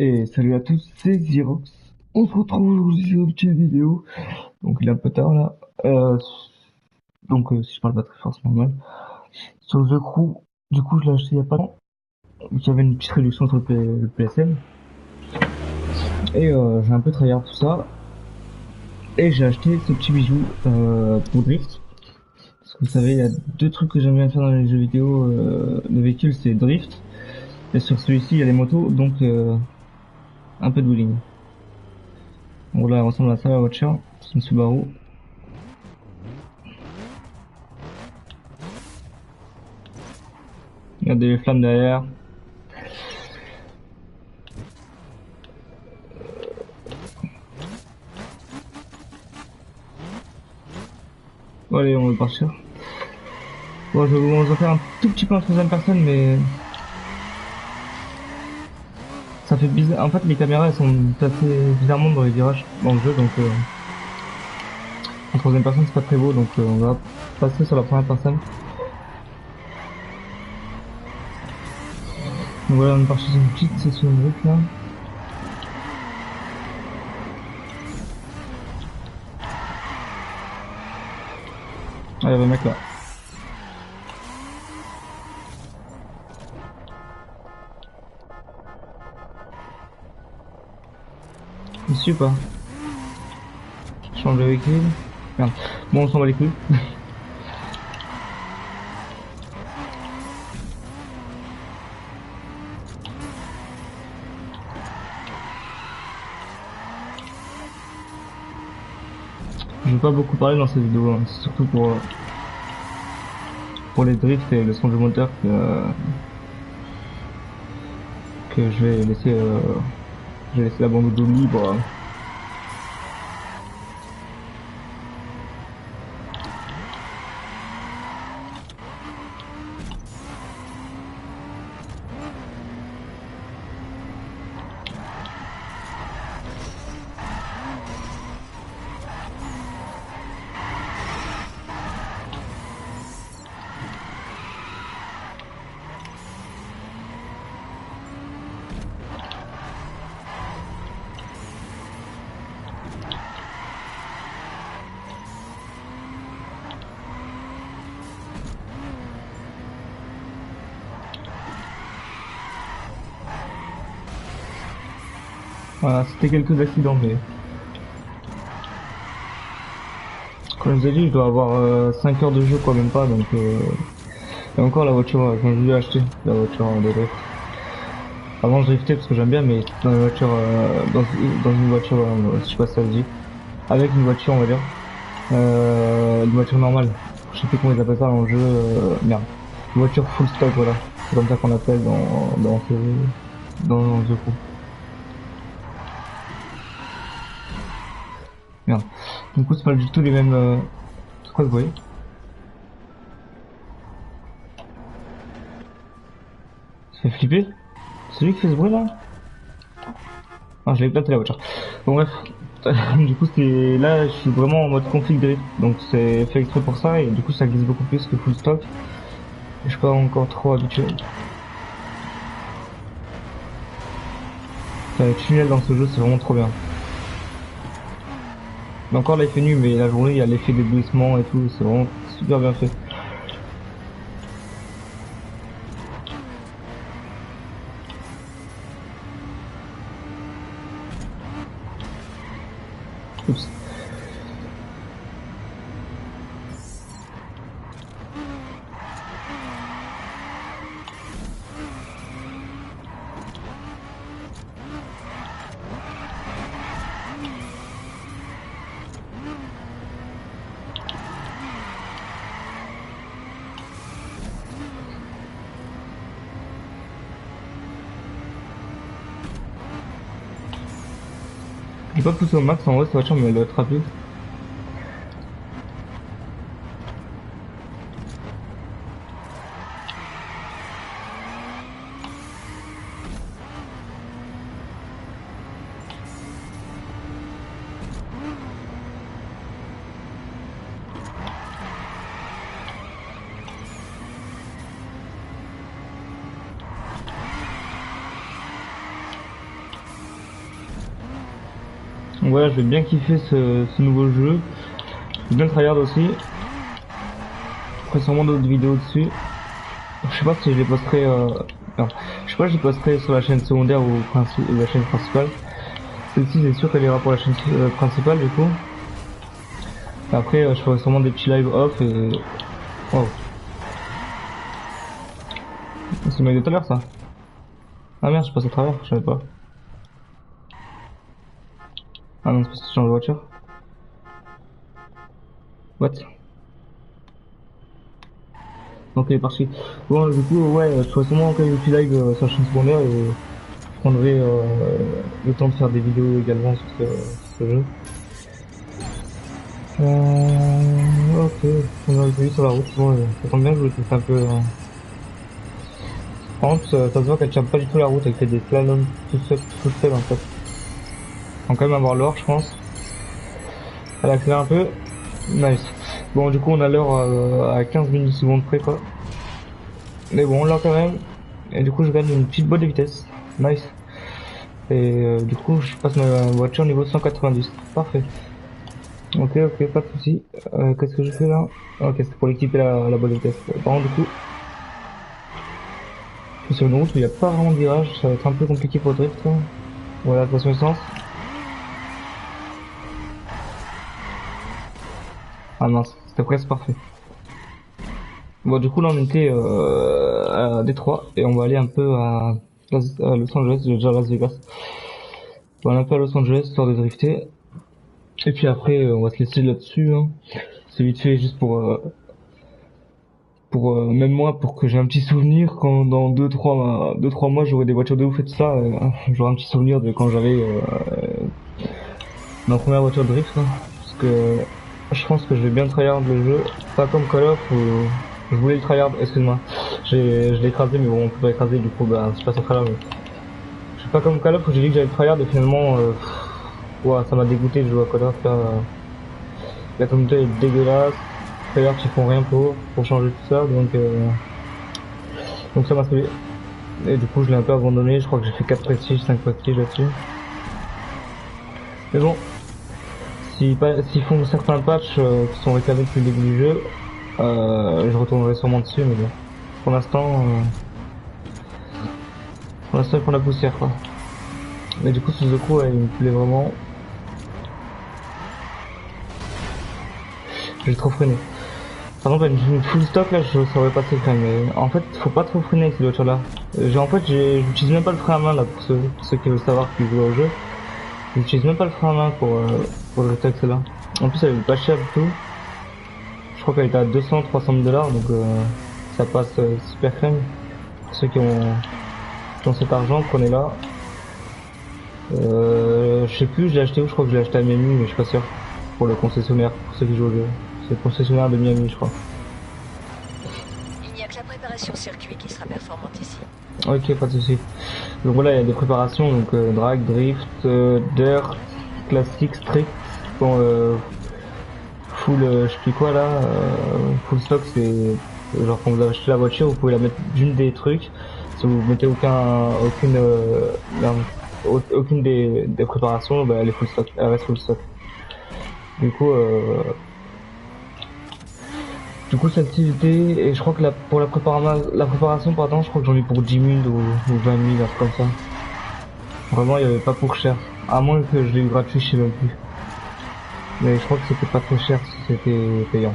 Et salut à tous, c'est Xerox. On se retrouve aujourd'hui sur une petite vidéo. Donc il est un peu tard là. Si je parle pas très fort, c'est normal. Sur The Crew, du coup je l'ai acheté il y a pas longtemps. Il y avait une petite réduction sur le PSN. Et j'ai un peu tryhard tout ça. Et j'ai acheté ce petit bijou pour Drift. Parce que vous savez, il y a deux trucs que j'aime bien faire dans les jeux vidéo de véhicules, c'est Drift. Et sur celui-ci, il y a les motos, donc un peu de bowling. Donc là, elle ressemble à ça la voiture. C'est une Subaru. Regardez les flammes derrière. Bon, allez, on va partir. Bon, je vais vous en faire un tout petit peu en troisième personne, mais ça fait bizarre. En fait, les caméras elles sont placées bizarrement dans les virages dans le jeu, donc en troisième personne c'est pas très beau, donc on va passer sur la première personne. Donc voilà, on est parti sur une petite session de route là. Allez, le mec là. Il suit pas. Change de véhicule. Merde. Bon, on s'en bat les couilles. Je vais pas beaucoup parler dans cette vidéo, hein. C'est surtout pour les drifts et le son du moteur que je vais laisser la bande audio libre. Voilà, c'était quelques accidents, mais comme je vous ai dit, je dois avoir 5 heures de jeu, quoi, même pas, donc et encore la voiture, quand je l'ai acheté, la voiture de drift. Avant je driftais parce que j'aime bien, mais dans une voiture, dans une voiture, je sais pas si ça se dit, avec une voiture, on va dire, une voiture normale. Je sais plus comment ils appellent ça dans le jeu, merde. Une voiture full stock, voilà. C'est comme ça qu'on appelle dans The Crew. Merde. Du coup, c'est pas du tout les mêmes, c'est quoi ce bruit? Ça fait flipper? C'est lui qui fait ce bruit là? Ah, je l'ai éclaté la voiture. Bon bref, du coup c'est là je suis vraiment en mode config drift, donc c'est fait exprès pour ça et du coup ça glisse beaucoup plus que full stock. Et je suis pas encore trop habitué. Le tunnel dans ce jeu c'est vraiment trop bien. Mais encore là il fait nuit, mais la journée il y a l'effet d'éblouissement et tout, c'est vraiment super bien fait. Oups. J'ai pas poussé au max, en vrai cette voiture mais elle doit être rapide. Donc voilà, je vais bien kiffer ce nouveau jeu. Je vais bien tryhard aussi. Je ferai sûrement d'autres vidéos dessus. Je sais pas si je les posterai non. Je sais pas si je les posterai sur la chaîne secondaire ou la chaîne principale. Celle-ci c'est sûr qu'elle ira pour la chaîne principale du coup. Après je ferai sûrement des petits live off et... Wow. C'est le mec de tout à l'heure ça. Ah merde, je passe à travers, je savais pas. Ah non, c'est parce que je change de voiture. What? Donc il est parti. Bon du coup ouais, je ferai sûrement encore des petits live sur la chaîne secondaire et je prendrai le temps de faire des vidéos également sur ce jeu. Ok, on a vu sur la route, bon, ça tombe bien que je trouve un peu... Par contre, ça se voit qu'elle tient pas du tout la route, elle fait des slaloms tout seul en fait. On va quand même avoir l'or, je pense. Elle accélère un peu. Nice. Bon, du coup, on a l'heure à 15 millisecondes près, quoi. Mais bon, on l'a quand même. Et du coup, je gagne une petite boîte de vitesse. Nice. Et du coup, je passe ma voiture niveau 190. Parfait. Ok, pas de soucis. Qu'est-ce que je fais là? Ok, c'est pour équiper la boîte de vitesse. Par contre, du coup, je suis sur une route où il n'y a pas vraiment de virage, ça va être un peu compliqué pour le drift. Hein. Voilà, attention essence. Ah mince, c'était presque parfait. Bon, du coup, là, on était à Détroit et on va aller un peu à Los Angeles, j'ai déjà Las Vegas. On va aller un peu à Los Angeles histoire de drifter. Et puis après, on va se laisser là-dessus. Hein. C'est vite fait juste pour même moi, pour que j'ai un petit souvenir quand dans 2-3 mois j'aurai des voitures de ouf et tout ça, j'aurai un petit souvenir de quand j'avais ma première voiture de drift. Hein. Parce que je pense que je vais bien tryhard le jeu, pas comme Call of où je voulais le tryhard, excuse-moi. Je l'ai écrasé mais bon on peut pas écraser du coup bah c'est pas ça très là mais je suis pas comme Call of où j'ai dit que j'allais le tryhard et finalement ouais, ça m'a dégoûté de jouer à Call of là. La communauté est dégueulasse, les tryhards qui font rien pour changer tout ça donc ça m'a saoulé. Et du coup je l'ai un peu abandonné, je crois que j'ai fait 4 prestiges, 5 prestiges là-dessus. Mais bon, s'ils font certains patchs qui sont réclamés depuis le début du jeu, je retournerai sûrement dessus, mais bon. Pour l'instant, ils font la poussière, quoi. Mais du coup, Suzuku, il me plaît vraiment. J'ai trop freiné. Par exemple, une full stock, là, je saurais passer le frein, mais en fait, faut pas trop freiner avec ces voitures-là. J'utilise même pas le frein à main, là, pour ceux qui veulent savoir qui jouent au jeu. J'utilise même pas le frein à main pour le avec celle-là. En plus, elle est pas chère du tout. Je crois qu'elle était à 200-300 $, donc ça passe super crème. Pour ceux qui ont cet argent, prenez-la. Je sais plus, je l'ai acheté où, je crois que je l'ai acheté à Miami, mais je suis pas sûr. Pour le concessionnaire, pour ceux qui jouent au jeu. C'est le concessionnaire de Miami, je crois. Il n'y a que la préparation circuit qui sera performante ici. Ok, pas de souci. Donc voilà, il y a des préparations, donc drag, drift, dirt, classique, strict. Bon, full, je sais plus quoi là, full stock, c'est genre quand vous avez acheté la voiture, vous pouvez la mettre d'une des trucs. Si vous mettez aucune des préparations, bah, elle est full stock, elle reste full stock. Du coup, cette activité, et je crois que pour la préparation, pardon, je crois que j'en ai pour 10 000 ou 20 000, un truc comme ça. Vraiment, il y avait pas pour cher. À moins que je l'ai eu gratuit, je sais même plus. Mais je crois que c'était pas trop cher si c'était payant.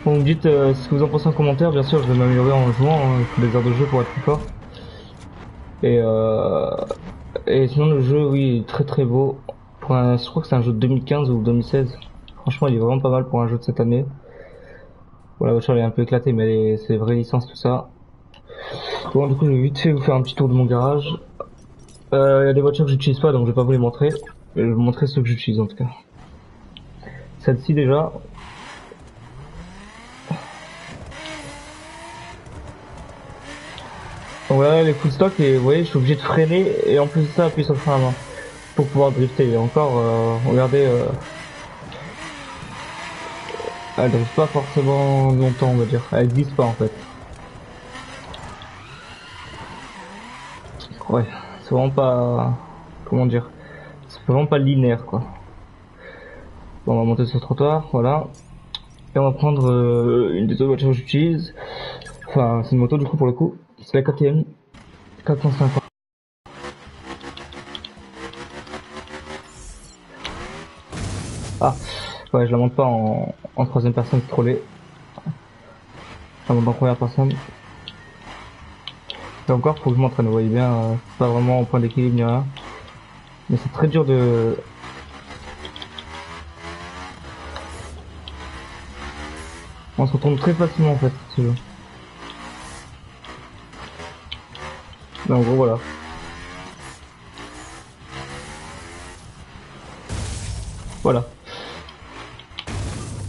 Bon, vous me dites ce que vous en pensez en commentaire, bien sûr, je vais m'améliorer en jouant, hein, il faut des heures de jeu pour être plus fort. Et sinon le jeu, oui, est très très beau. Je crois que c'est un jeu de 2015 ou 2016. Franchement, il est vraiment pas mal pour un jeu de cette année. Bon, la voiture elle est un peu éclatée, mais c'est vraie licence tout ça. Bon, du coup, je vais vite fait vous faire un petit tour de mon garage. Il y a des voitures que j'utilise pas, donc je vais pas vous les montrer. Je vais vous montrer ceux que j'utilise en tout cas. Celle-ci déjà. Donc voilà les full stock et vous voyez, je suis obligé de freiner et en plus de ça appuyer sur le frein à main pour pouvoir drifter. Et encore, regardez, elle drift pas forcément longtemps, on va dire. Elle glisse pas en fait. Ouais, c'est vraiment pas, comment dire, c'est vraiment pas linéaire quoi. Bon, on va monter sur le trottoir, voilà. Et on va prendre une des autres voitures que j'utilise. Enfin, c'est une moto du coup pour le coup. C'est la KTM 450. Ah, ouais, je la monte pas en troisième personne, c'est trop laid. Je la monte en première personne. Et encore, faut que je m'entraîne, vous voyez bien, pas vraiment au point d'équilibre ni rien. Mais c'est très dur de... On se retourne très facilement en fait, ce jeu. Mais en gros, voilà. Voilà.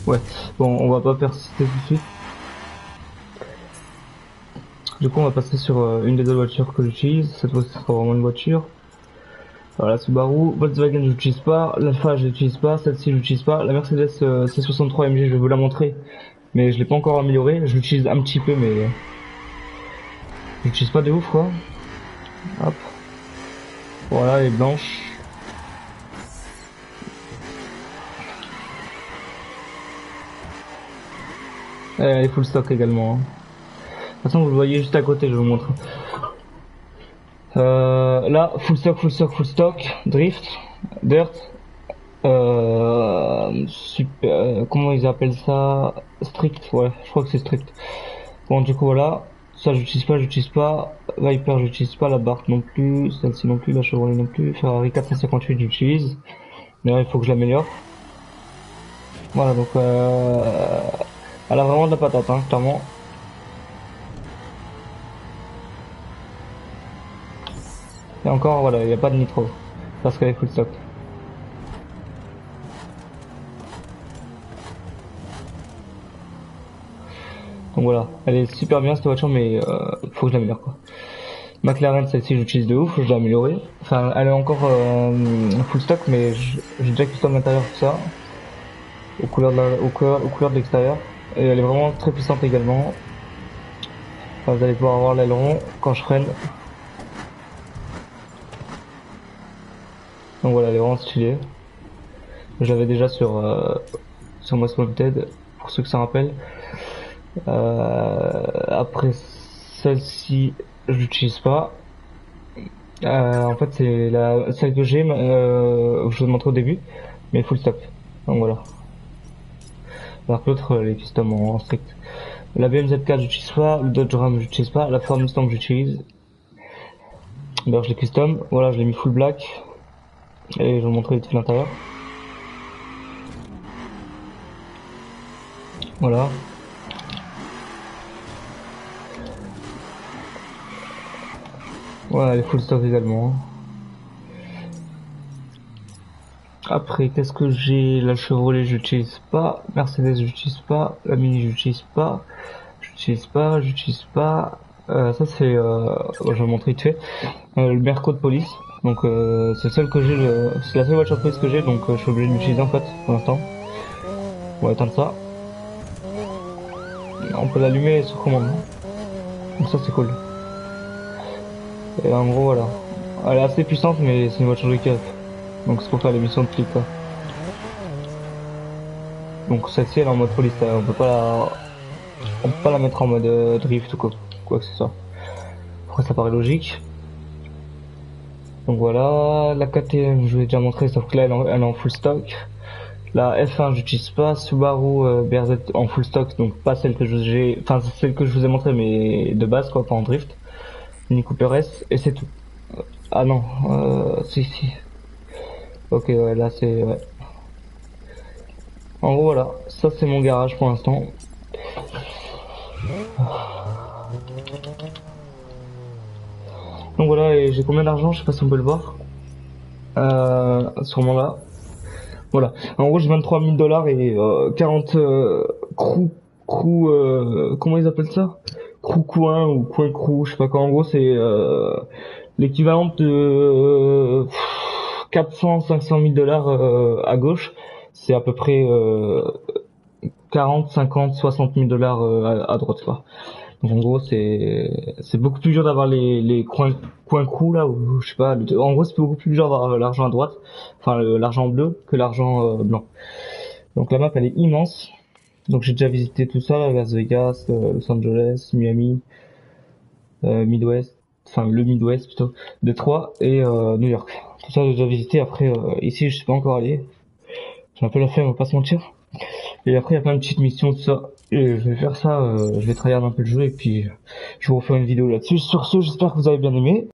Ouais. Bon, on va pas persister tout de suite. Du coup, on va passer sur une des deux voitures que j'utilise. Cette fois-ci, ce sera vraiment une voiture. Alors, la Subaru, Volkswagen, je l'utilise pas. L'Alfa, je l'utilise pas. Celle-ci, je l'utilise pas. La Mercedes C63 AMG, je vais vous la montrer. Mais je l'ai pas encore améliorée. Je l'utilise un petit peu, mais je l'utilise pas de ouf, quoi. Hop. Voilà, elle est blanche. Elle est full stock également. Hein. De toute façon, vous le voyez juste à côté, je vais vous montrer. Là, full stock, full stock, full stock, drift, dirt, super, comment ils appellent ça? Strict, ouais, je crois que c'est strict. Bon, du coup, voilà. Ça, j'utilise pas, j'utilise pas. Viper, j'utilise pas. La Barque non plus. Celle-ci non plus. La Chevrolet non plus. Ferrari 458, j'utilise. Mais là, il faut que je l'améliore. Voilà, donc, elle a vraiment de la patate, hein, clairement. Et encore, voilà, il n'y a pas de nitro. Parce qu'elle est full stock. Donc voilà, elle est super bien cette voiture, mais faut que je l'améliore quoi. McLaren, celle-ci j'utilise de ouf, je l'ai améliorée. Enfin, elle est encore full stock, mais j'ai déjà custom l'intérieur tout ça, aux couleurs de l'extérieur. Et elle est vraiment très puissante également. Enfin, vous allez pouvoir voir l'aileron quand je freine. Donc voilà, elle est vraiment stylée. J'avais déjà sur Most Wanted, pour ceux que ça rappelle. Après celle-ci, je l'utilise pas. En fait, c'est celle que j'ai, je vous ai montré au début, mais full stock. Donc voilà. Alors que l'autre, les custom en strict. La BMZ4, j'utilise pas. Le Dodge Ram, j'utilise pas. La Ford Mustang, j'utilise. D'ailleurs, je l'ai custom. Voilà, je l'ai mis full black. Et je vais vous montrer vite fait l'intérieur. Voilà. Voilà, elle est full stock également. Après, qu'est-ce que j'ai? La Chevrolet, j'utilise pas. Mercedes, j'utilise pas. La Mini, j'utilise pas. J'utilise pas. Ça, c'est, je vais vous montrer vite fait. Le Merco de police. Donc, c'est celle que j'ai, c'est la seule voiture de police que j'ai, donc je suis obligé de l'utiliser en fait, pour l'instant. On va éteindre ça. On peut l'allumer sur commande. Donc ça, c'est cool. Et en gros, voilà. Elle est assez puissante, mais c'est une voiture de keuf. Donc c'est pour faire les missions de flic, quoi. Donc celle-ci elle est en mode police, on peut pas la mettre en mode drift ou quoi que ce soit. Après ça paraît logique. Donc voilà, la KTM je vous ai déjà montré, sauf que là elle est en full stock. La F1 j'utilise pas, Subaru BRZ en full stock, donc pas celle que j'ai, enfin celle que je vous ai montré mais de base quoi, pas en drift. Mini Cooper S et c'est tout. Ah non, si. Ok ouais là c'est ouais. En gros voilà, ça c'est mon garage pour l'instant. Donc voilà, et j'ai combien d'argent, je sais pas si on peut le voir. Sûrement là. Voilà. En gros, j'ai 23 000 dollars et 40 comment ils appellent ça? Crew coin ou coin crew, je sais pas quoi. En gros, c'est l'équivalent de 400-500 000 dollars à gauche. C'est à peu près 40, 50, 60 000 dollars à droite, quoi. Donc en gros, c'est beaucoup plus dur d'avoir les coins crous là, ou je sais pas. En gros, c'est beaucoup plus dur d'avoir l'argent à droite, enfin l'argent bleu que l'argent blanc. Donc la map elle est immense. Donc j'ai déjà visité tout ça, Las Vegas, Los Angeles, Miami, Midwest, enfin le Midwest plutôt, Détroit et New York. Tout ça j'ai déjà visité. Après ici je suis pas encore allé. J'ai un peu la flemme, on va pas se mentir. Et après il y a plein de petites missions tout ça. Et je vais faire ça, je vais tryhard un peu le jeu et puis je vais vous refaire une vidéo là-dessus. Sur ce, j'espère que vous avez bien aimé.